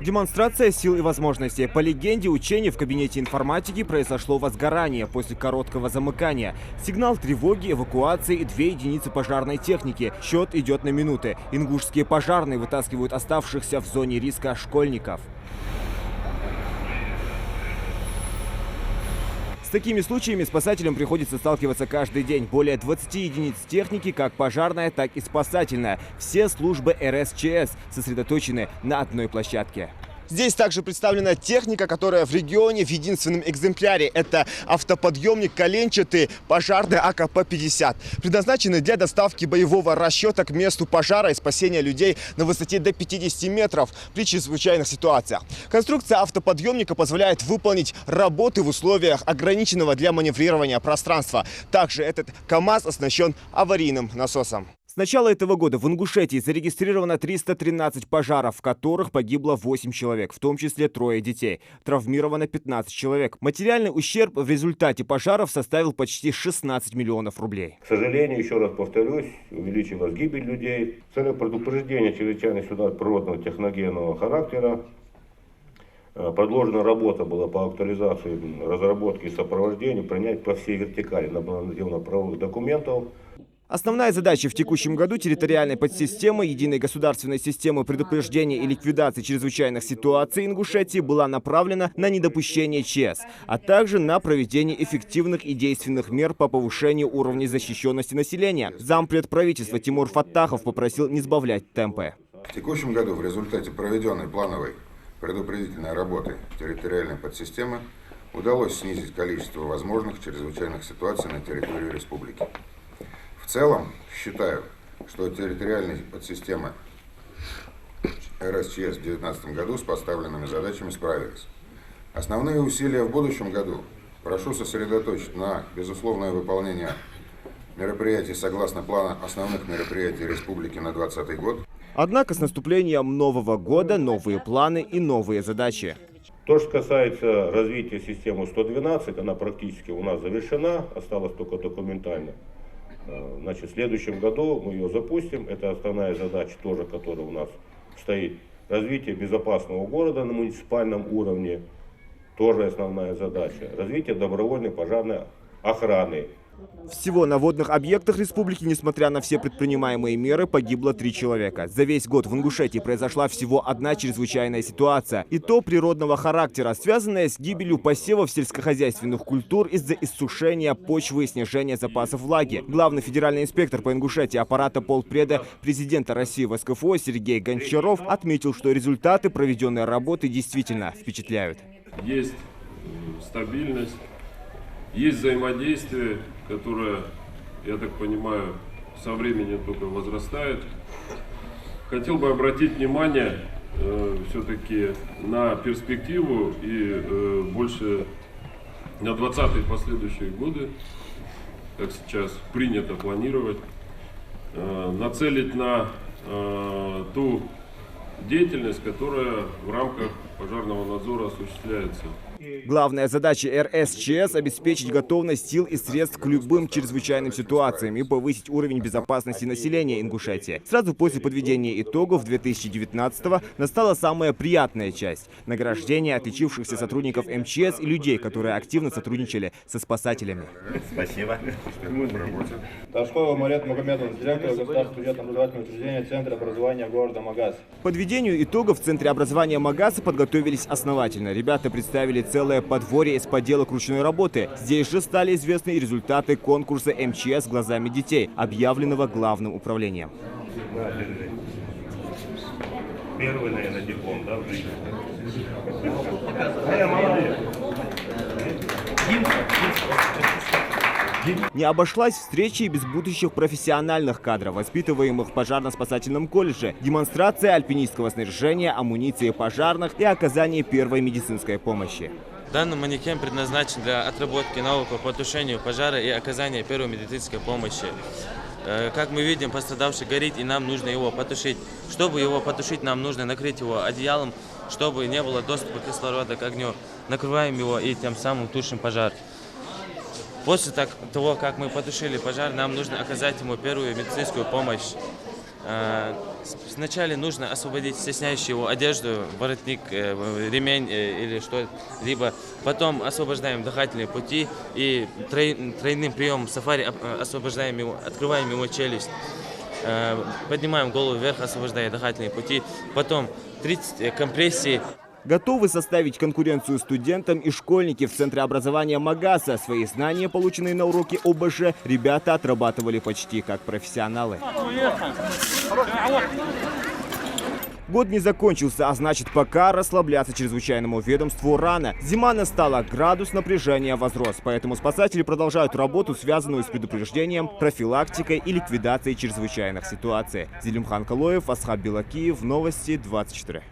Демонстрация сил и возможностей. По легенде, учение в кабинете информатики произошло возгорание после короткого замыкания. Сигнал тревоги, эвакуации и 2 единицы пожарной техники. Счет идет на минуты. Ингушские пожарные вытаскивают оставшихся в зоне риска школьников. С такими случаями спасателям приходится сталкиваться каждый день. Более 20 единиц техники, как пожарная, так и спасательная. Все службы РСЧС сосредоточены на одной площадке. Здесь также представлена техника, которая в регионе в единственном экземпляре. Это автоподъемник коленчатый пожарный АКП-50. Предназначенный для доставки боевого расчета к месту пожара и спасения людей на высоте до 50 метров при чрезвычайных ситуациях. Конструкция автоподъемника позволяет выполнить работы в условиях ограниченного для маневрирования пространства. Также этот КАМАЗ оснащен аварийным насосом. С начала этого года в Ингушетии зарегистрировано 313 пожаров, в которых погибло 8 человек, в том числе 3 детей. Травмировано 15 человек. Материальный ущерб в результате пожаров составил почти 16 миллионов рублей. К сожалению, еще раз повторюсь, увеличилась гибель людей. В целях предупреждения чрезвычайных ситуаций природного техногенного характера предложена работа была по актуализации, разработке и сопровождению, принять по всей вертикали нормативно-правовых документов. Основная задача в текущем году территориальной подсистемы единой государственной системы предупреждения и ликвидации чрезвычайных ситуаций Ингушетии была направлена на недопущение ЧС, а также на проведение эффективных и действенных мер по повышению уровня защищенности населения. Зампред правительства Тимур Фаттахов попросил не сбавлять темпы. В текущем году в результате проведенной плановой предупредительной работы территориальной подсистемы удалось снизить количество возможных чрезвычайных ситуаций на территории республики. В целом, считаю, что территориальные подсистемы РСЧС в 2019 году с поставленными задачами справились. Основные усилия в будущем году прошу сосредоточить на безусловное выполнение мероприятий согласно плана основных мероприятий республики на 2020 год. Однако с наступлением нового года новые планы и новые задачи. То, что касается развития системы 112, она практически у нас завершена, осталось только документально. Значит, в следующем году мы ее запустим. Это основная задача тоже, которая у нас стоит. Развитие безопасного города на муниципальном уровне. Тоже основная задача. Развитие добровольной пожарной охраны. Всего на водных объектах республики, несмотря на все предпринимаемые меры, погибло 3 человека. За весь год в Ингушетии произошла всего одна чрезвычайная ситуация. И то природного характера, связанная с гибелью посевов сельскохозяйственных культур из-за иссушения почвы и снижения запасов влаги. Главный федеральный инспектор по Ингушетии аппарата полпреда президента России в СКФО Сергей Гончаров отметил, что результаты проведенной работы действительно впечатляют. Есть стабильность, есть взаимодействие, которое, я так понимаю, со временем только возрастает. Хотел бы обратить внимание все-таки на перспективу и больше на 20-е последующие годы, как сейчас принято планировать, нацелить на ту деятельность, которая в рамках пожарного надзора осуществляется. Главная задача РСЧС – обеспечить готовность сил и средств к любым чрезвычайным ситуациям и повысить уровень безопасности населения Ингушетии. Сразу после подведения итогов 2019-го настала самая приятная часть – награждение отличившихся сотрудников МЧС и людей, которые активно сотрудничали со спасателями. Спасибо. Ташкова Марет Магомедовна, директор государственного бюджетно-образовательного учреждения Центра образования города Магаз. К подведению итогов в Центре образования Магаса подготовились основательно. Ребята представили целое подворье из поделок ручной работы. Здесь же стали известны и результаты конкурса МЧС глазами детей, объявленного главным управлением. Первый, наверное, диплом, да, в жизни? Не обошлась встреча и без будущих профессиональных кадров, воспитываемых в пожарно-спасательном колледже, демонстрация альпинистского снаряжения, амуниции пожарных и оказание первой медицинской помощи. Данный манекен предназначен для отработки навыков по потушению пожара и оказания первой медицинской помощи. Как мы видим, пострадавший горит, и нам нужно его потушить. Чтобы его потушить, нам нужно накрыть его одеялом, чтобы не было доступа кислорода к огню. Накрываем его и тем самым тушим пожар. После того, как мы потушили пожар, нам нужно оказать ему первую медицинскую помощь. Сначала нужно освободить стесняющую его одежду, воротник, ремень или что-либо. Потом освобождаем дыхательные пути и тройным приемом сафари освобождаем его, открываем ему челюсть. Поднимаем голову вверх, освобождая дыхательные пути. Потом 30 компрессий. Готовы составить конкуренцию студентам и школьники в Центре образования Магаса. Свои знания, полученные на уроке ОБЖ, ребята отрабатывали почти как профессионалы. Год не закончился, а значит, пока расслабляться чрезвычайному ведомству рано. Зима настала, градус напряжения возрос, поэтому спасатели продолжают работу, связанную с предупреждением, профилактикой и ликвидацией чрезвычайных ситуаций. Зелимхан Калоев, Асхаб Белакиев, Новости 24.